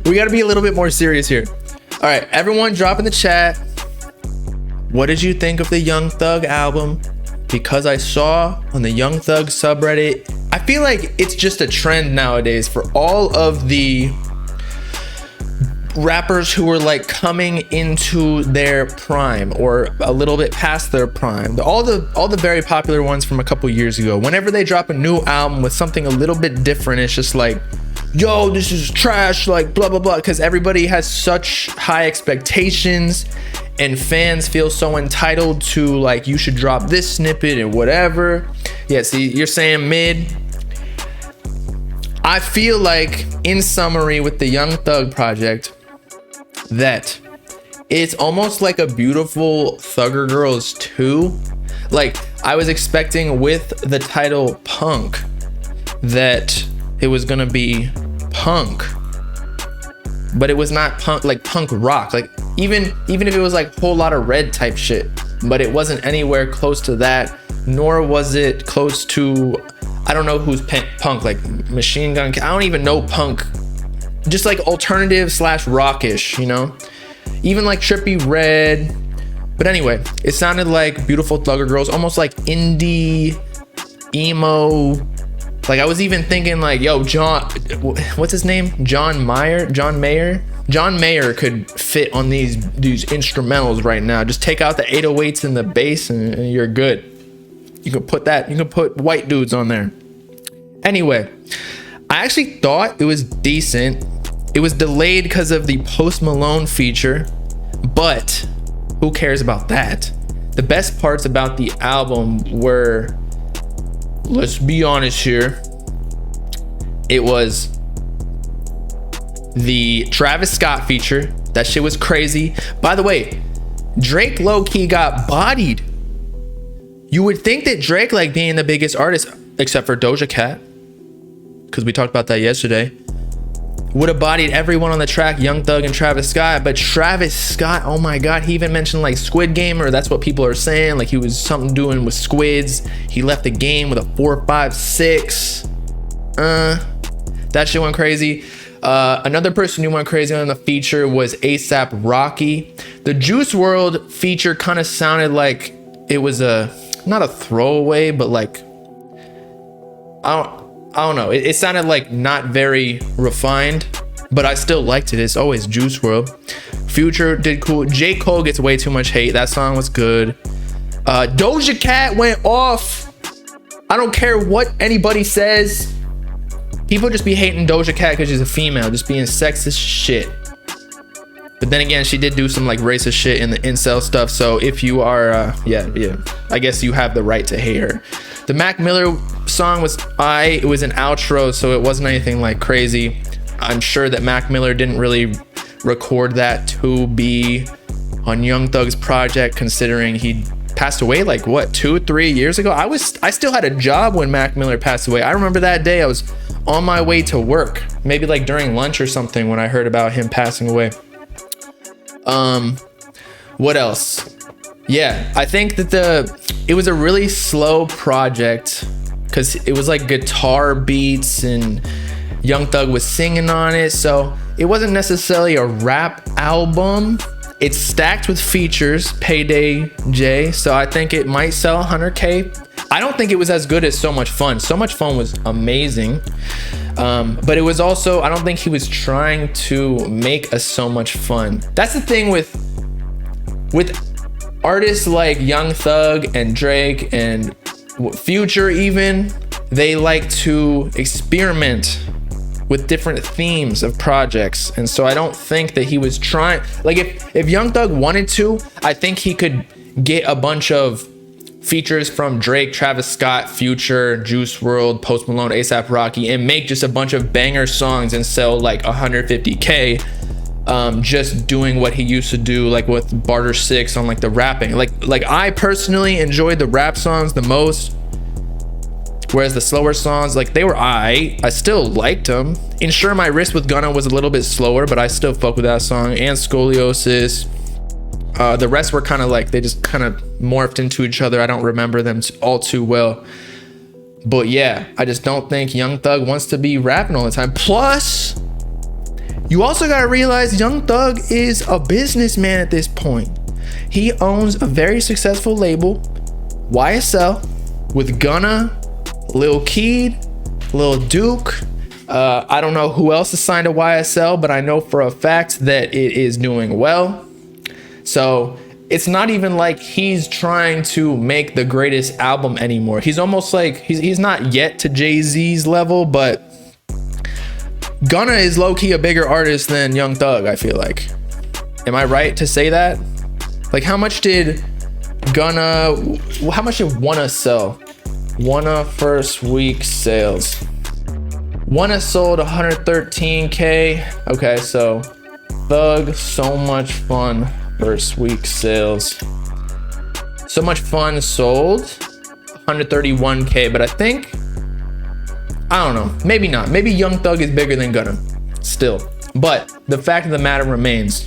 We got to be a little bit more serious here. All right, everyone drop in the chat. What did you think of the Young Thug album? Because I saw on the Young Thug subreddit, I feel like it's just a trend nowadays for all of the rappers who are like coming into their prime or a little bit past their prime. All the very popular ones from a couple years ago. Whenever they drop a new album with something a little bit different, it's just like, yo, this is trash, like blah blah blah, because everybody has such high expectations and fans feel so entitled to like, you should drop this snippet and whatever. Yeah, see, you're saying mid. I feel like, in summary, with the Young Thug project, that it's almost like a beautiful Thugger Girls 2. Like, I was expecting with the title Punk that it was gonna be punk, but it was not punk, like punk rock, like even if it was like Whole Lotta Red type shit, but it wasn't anywhere close to that, nor was it close to, I don't know who's punk, like Machine Gun, I don't even know punk, just like alternative / rockish, you know, even like Trippie Redd. But anyway, it sounded like beautiful Thugger Girls, almost like indie emo. Like, I was even thinking like, yo, John, what's his name? John Mayer could fit on these instrumentals right now. Just take out the 808s and the bass and you're good. You can put white dudes on there. Anyway, I actually thought it was decent. It was delayed because of the Post Malone feature, but who cares about that? The best parts about the album were, let's be honest here, it was the Travis Scott feature. That shit was crazy. By the way, Drake low-key got bodied. You would think that Drake, like being the biggest artist, except for Doja Cat, because we talked about that yesterday, would have bodied everyone on the track, Young Thug and Travis Scott. But Travis Scott, oh my God, he even mentioned like Squid Game, or that's what people are saying. Like he was something doing with squids. He left the game with a 4.56. That shit went crazy. Another person who went crazy on the feature was A$AP Rocky. The Juice WRLD feature kind of sounded like it was not a throwaway, but like, I don't know. It sounded like not very refined, but I still liked it. It's always Juice WRLD. Future did cool. J. Cole gets way too much hate. That song was good. Doja Cat went off. I don't care what anybody says. People just be hating Doja Cat because she's a female, just being sexist shit. But then again, she did do some like racist shit in the incel stuff. So if you are, yeah, I guess you have the right to hate her. The Mac Miller song was it was an outro, so it wasn't anything like crazy. I'm sure that Mac Miller didn't really record that to be on Young Thug's project, considering he passed away like what, 2-3 years ago. I still had a job when Mac Miller passed away. I remember that day I was on my way to work, maybe like during lunch or something, when I heard about him passing away. What else? Yeah, I think that it was a really slow project because it was like guitar beats and Young Thug was singing on it, so it wasn't necessarily a rap album. It's stacked with features, Payday J, so I think it might sell 100K. I don't think it was as good as So Much Fun. So Much Fun was amazing, but it was also, I don't think he was trying to make a So Much Fun. That's the thing with artists like Young Thug and Drake and Future even, they like to experiment with different themes of projects. And so I don't think that he was trying, like if Young Thug wanted to, I think he could get a bunch of features from Drake, Travis Scott, Future, Juice WRLD, Post Malone, A$AP Rocky, and make just a bunch of banger songs and sell like 150K. Just doing what he used to do, like with Barter 6 on like the rapping. Like I personally enjoyed the rap songs the most, whereas the slower songs, like they were I still liked them. Insure My Wrist with Gunna was a little bit slower, but I still fuck with that song. And Scoliosis. The rest were kind of like, they just kind of morphed into each other. I don't remember them all too well. But yeah, I just don't think Young Thug wants to be rapping all the time. Plus, You also gotta realize Young Thug is a businessman at this point. He owns a very successful label, YSL, with Gunna, Lil Keed, Lil Duke. I don't know who else is signed to YSL, but I know for a fact that it is doing well. So it's not even like he's trying to make the greatest album anymore. He's almost like, he's not yet to Jay-Z's level, but Gunna is low-key a bigger artist than Young Thug, I feel like. Am I right to say that? Like, how much did Wanna sell? Wanna first week sales. Wanna sold 113K. Okay, so Thug, So Much Fun, first week sales. So Much Fun sold 131K, but I think, I don't know, maybe not. Maybe Young Thug is bigger than Gunna still. But the fact of the matter remains,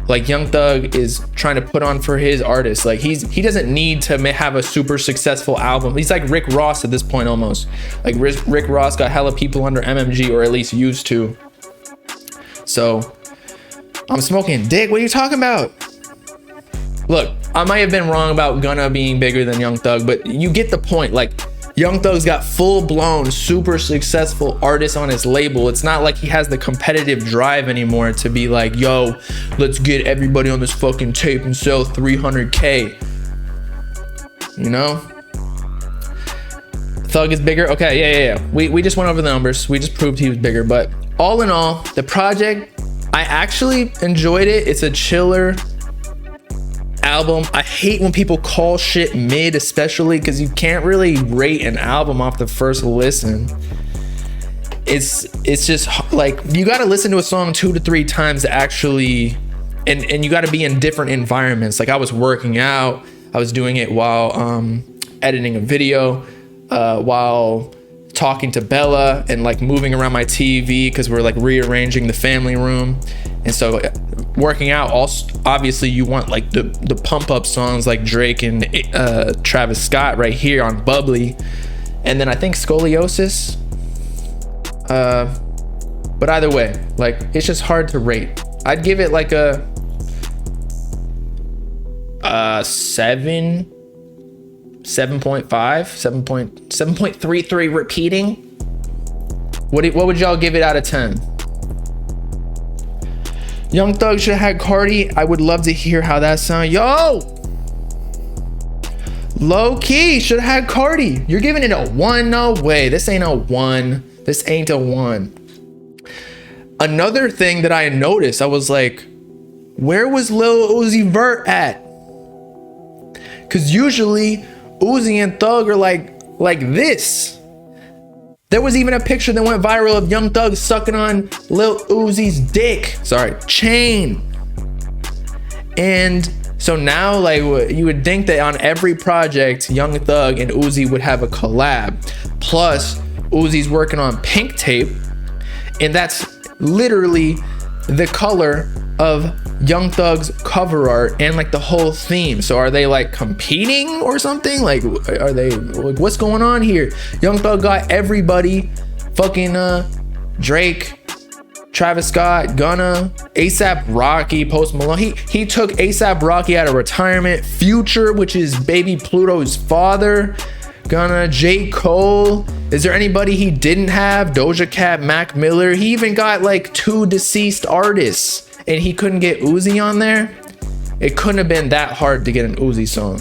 like, Young Thug is trying to put on for his artists. Like, he doesn't need to have a super successful album. He's like Rick Ross at this point almost. Like, Rick Ross got hella people under MMG, or at least used to. So, I'm smoking dick. What are you talking about? Look, I might have been wrong about Gunna being bigger than Young Thug, but you get the point. Like, Young Thug's got full-blown, super successful artists on his label. It's not like he has the competitive drive anymore to be like, yo, let's get everybody on this fucking tape and sell 300K. You know? Thug is bigger? Okay, yeah. We just went over the numbers. We just proved he was bigger. But all in all, the project, I actually enjoyed it. It's a chiller album. I hate when people call shit mid, especially because you can't really rate an album off the first listen. It's just like, you got to listen to a song 2 to 3 times to actually, and you got to be in different environments. Like, I was working out, I was doing it while editing a video, while talking to Bella, and like moving around my TV because we're like rearranging the family room. And so working out, also obviously you want like the pump up songs like Drake and Travis Scott right here on Bubbly, and then I think Scoliosis. But either way, like, it's just hard to rate. I'd give it like a 7.33 repeating. What would y'all give it out of 10? Young Thug should have had Cardi. I would love to hear how that sound. Yo! Low key, should have had Cardi. You're giving it a 1? No way. This ain't a 1. This ain't a 1. Another thing that I noticed, I was like, where was Lil Uzi Vert at? Because usually Uzi and Thug are like this. There was even a picture that went viral of Young Thug sucking on Lil Uzi's dick. Sorry, chain. And so now, like, you would think that on every project, Young Thug and Uzi would have a collab. Plus, Uzi's working on Pink Tape, and that's literally the color of Young Thug's cover art and like the whole theme. So are they like competing or something? Like, are they like, what's going on here? Young Thug got everybody, fucking Drake, Travis Scott, Gunna, ASAP Rocky, Post Malone. He took ASAP Rocky out of retirement. Future, which is Baby Pluto's father. Gunna, J. Cole. Is there anybody he didn't have? Doja Cat, Mac Miller. He even got like 2 deceased artists, and he couldn't get Uzi on there. It couldn't have been that hard to get an Uzi song.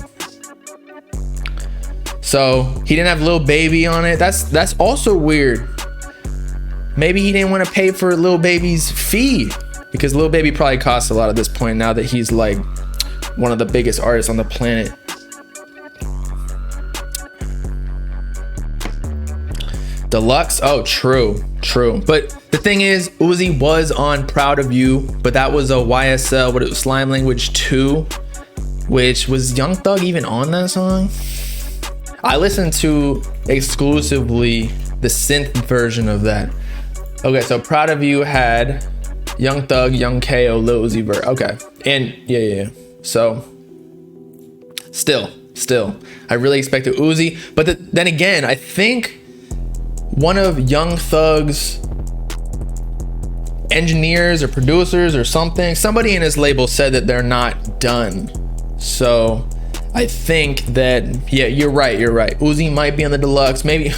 So he didn't have Lil Baby on it. That's also weird. Maybe he didn't want to pay for Lil Baby's fee, because Lil Baby probably costs a lot at this point now that he's like one of the biggest artists on the planet. Deluxe, oh, true. But the thing is, Uzi was on Proud of You, but that was a YSL, but it was Slime Language 2, which was Young Thug even on that song? I listened to exclusively the synth version of that. Okay, so Proud of You had Young Thug, Young KO, Lil Uzi Vert. Okay, and yeah. So, still, I really expected Uzi, but then again, I think one of Young Thug's engineers or producers or something. Somebody in his label said that they're not done. So I think that, yeah, you're right. Uzi might be on the deluxe. Maybe.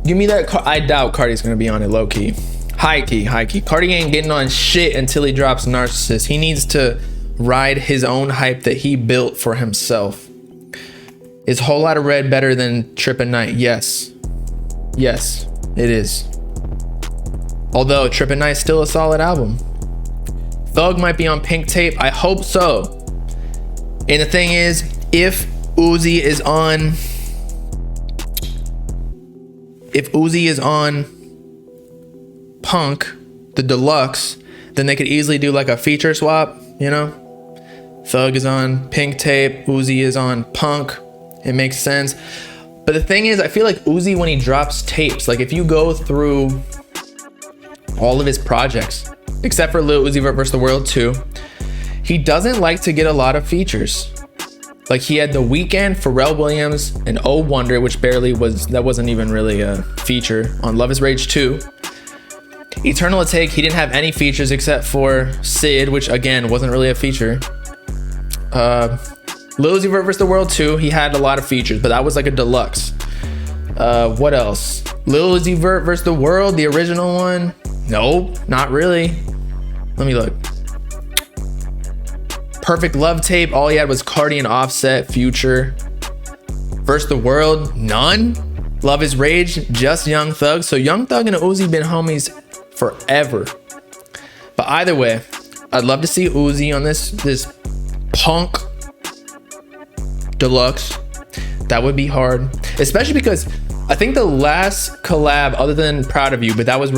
Give me that. I doubt Cardi's gonna be on it, low key. High key. Cardi ain't getting on shit until he drops Narcissist. He needs to ride his own hype that he built for himself. Is Whole Lotta Red better than Trippin' Night? Yes, it is. Although Trippin' Night's still a solid album. Thug might be on Pink Tape. I hope so. And the thing is, if Uzi is on Punk, the deluxe, then they could easily do like a feature swap, you know? Thug is on Pink Tape, Uzi is on Punk. It makes sense. But the thing is, I feel like Uzi, when he drops tapes, like if you go through all of his projects, except for Lil Uzi Vert vs. the World 2, he doesn't like to get a lot of features. Like he had The Weeknd, Pharrell Williams, and Oh Wonder, which that wasn't even really a feature on Love is Rage 2. Eternal Take, he didn't have any features except for Sid, which again wasn't really a feature. Lil Uzi Vert vs. the World 2, he had a lot of features, but that was like a deluxe. What else? Lil Uzi Vert vs. the World, the original one? No, not really. Let me look. Perfect Love Tape, all he had was Cardi and Offset, Future. Versus the World, none. Love is Rage, just Young Thug. So Young Thug and Uzi been homies forever. But either way, I'd love to see Uzi on this Punk deluxe. That would be hard, especially because I think the last collab, other than Proud of You, but that was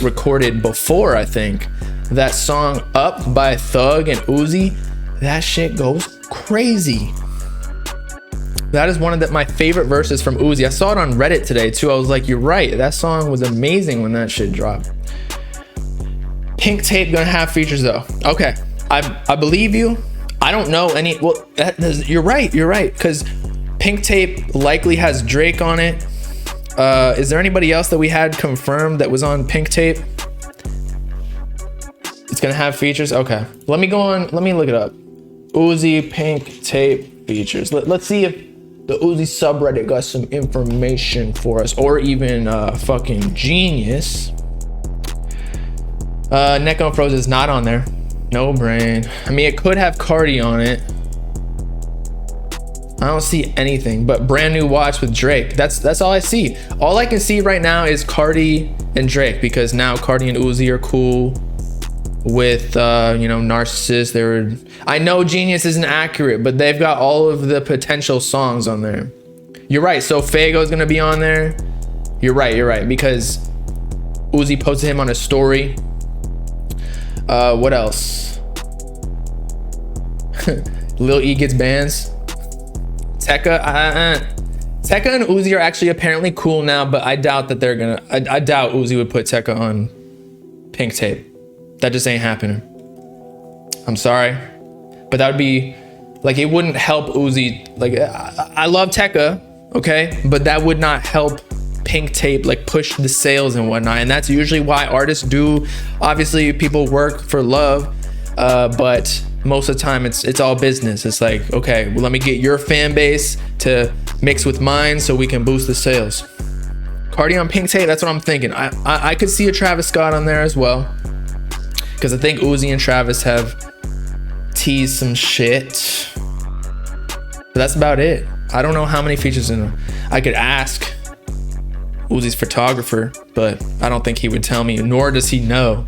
recorded before, I think, that song Up by Thug and Uzi, that shit goes crazy. That is one of my favorite verses from Uzi. I saw it on Reddit today too. I was like, you're right, that song was amazing when that shit dropped. Pink Tape gonna have features though. Okay, I believe you. I don't know any. Well, you're right, because Pink Tape likely has Drake on it. Is there anybody else that we had confirmed that was on Pink Tape? It's gonna have features. Okay, let me go on. Let me look it up. Uzi Pink Tape features. Let's see if the Uzi subreddit got some information for us, or even fucking Genius. Neck on Froze is not on there. No brain. I mean, it could have Cardi on it. I don't see anything but Brand New Watch with Drake. That's all I see. All I can see right now is Cardi and Drake, because now Cardi and Uzi are cool with Narcissist. I know Genius isn't accurate, but they've got all of the potential songs on there. You're right. So Fago's gonna be on there. You're right, because Uzi posted him on a story. What else? Lil E gets bands. Tekka and Uzi are actually apparently cool now, but I doubt that they're gonna. I doubt Uzi would put Tekka on Pink Tape. That just ain't happening. I'm sorry, but that would be like, it wouldn't help Uzi. Like, I love Tekka, okay, but that would not help Pink Tape like push the sales and whatnot. And that's usually why artists do. Obviously, people work for love, but most of the time it's all business. It's like, okay, well, let me get your fan base to mix with mine so we can boost the sales. Cardi on Pink Tape, that's what I'm thinking. I could see a Travis Scott on there as well, because I think Uzi and Travis have teased some shit. But that's about it. I don't know how many features in them. I could ask Uzi's photographer, but I don't think he would tell me, nor does he know.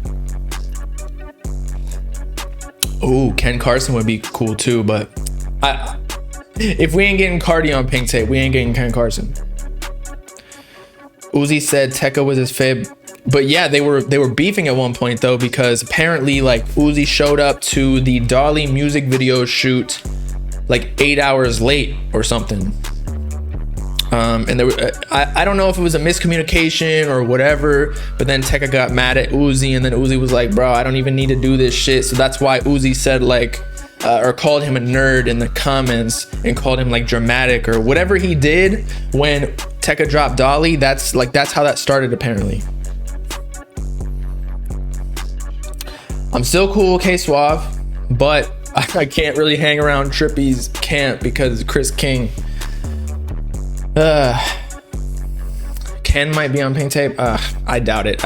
Ooh, Ken Carson would be cool too, but if we ain't getting Cardi on Pink Tape, we ain't getting Ken Carson. Uzi said Tekka was his fave, but yeah, they were beefing at one point though, because apparently like Uzi showed up to the Dolly music video shoot like 8 hours late or something. And there were, I don't know if it was a miscommunication or whatever, but then Tekka got mad at Uzi, and then Uzi was like, bro, I don't even need to do this shit. So that's why Uzi said like, or called him a nerd in the comments and called him like dramatic or whatever he did when Tekka dropped Dolly. That's how that started apparently. I'm still cool with K-Suave, but I can't really hang around Trippy's camp because Chris King. Ken might be on Pink Tape. I doubt it.